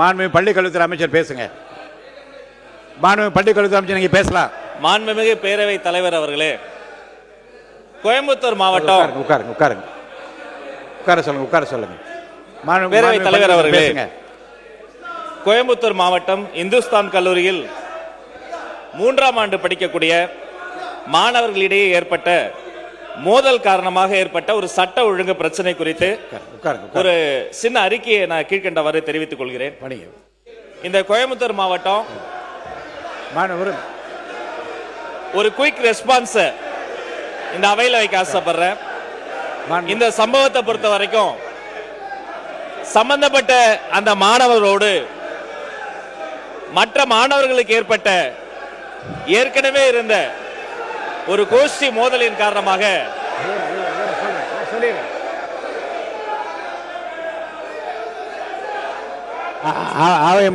மாண்புமிகு பள்ளிக்கல்வித்துறை அமைச்சர் பேசுங்க. மாண்புமிகு பள்ளிக்கல்வித்துறை அமைச்சர் நீங்க பேசலாம். மாண்புமிகு பேரவை தலைவர் அவர்களே, கோயம்புத்தூர் மாவட்டம் உட்காருங்க உட்காருங்க உட்கார சொல்லுங்க உட்கார சொல்லுங்க. பேரவை தலைவர் அவர்களே, கோயம்புத்தூர் மாவட்டம் இந்துஸ்தான் கல்லூரியில் 3ஆம் ஆண்டு படிக்கக்கூடிய மாணவர்களிடையே ஏற்பட்ட மோதல் காரணமாக ஏற்பட்ட ஒரு சட்ட ஒழுங்கு பிரச்சனை குறித்து ஒரு சின்ன அறிக்கையை நான் கீழ்கண்டவாறு தெரிவித்துக் கொள்கிறேன். இந்த கோயம்புத்தூர் மாவட்டம் ஒரு குயிக் ரெஸ்பான்ஸ் இந்த அவையில் வைக்க ஆசைப்படுறேன். இந்த சம்பவத்தை பொறுத்த வரைக்கும் சம்பந்தப்பட்ட அந்த மாணவரோடு மற்ற மாணவர்களுக்கு ஏற்பட்ட ஏற்கனவே இருந்த ஒரு கோஷ்டி மோதலின் காரணமாக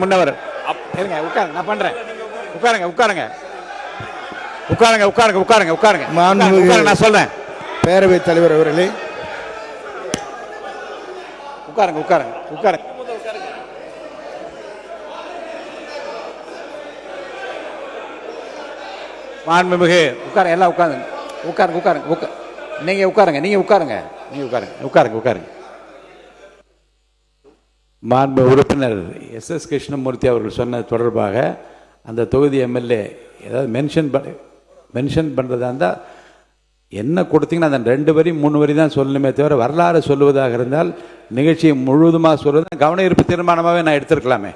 முன்னவர் உட்காருங்க, நான் பண்றேன். உட்காருங்க உட்காருங்க உட்காருங்க உட்காருங்க உட்காருங்க உட்காருங்க நான் சொல்றேன். பேரவை தலைவர் அவர்களே, உட்காருங்க உட்காருங்க உட்காருங்க. மாண்புமிகு உட்காருங்க, எல்லாம் உட்காருங்க உட்காருங்க உட்காருங்க நீங்க உட்காருங்க நீங்க உட்காருங்க நீங்க உட்காருங்க உட்காருங்க உட்காருங்க. மாண்பு உறுப்பினர் எஸ் கிருஷ்ணமூர்த்தி அவர்கள் சொன்னது தொடர்பாக அந்த தொகுதி எம்எல்ஏ ஏதாவது மென்ஷன் பண்ணுறதா இருந்தால் என்ன கொடுத்தீங்கன்னா அந்த 2 வரி 3 வரி தான் சொல்லணுமே தவிர வரலாறு சொல்லுவதாக இருந்தால் நிகழ்ச்சியை முழுவதுமாக சொல்வது கவன ஈர்ப்பு தீர்மானமாகவே நான் எடுத்திருக்கலாமே.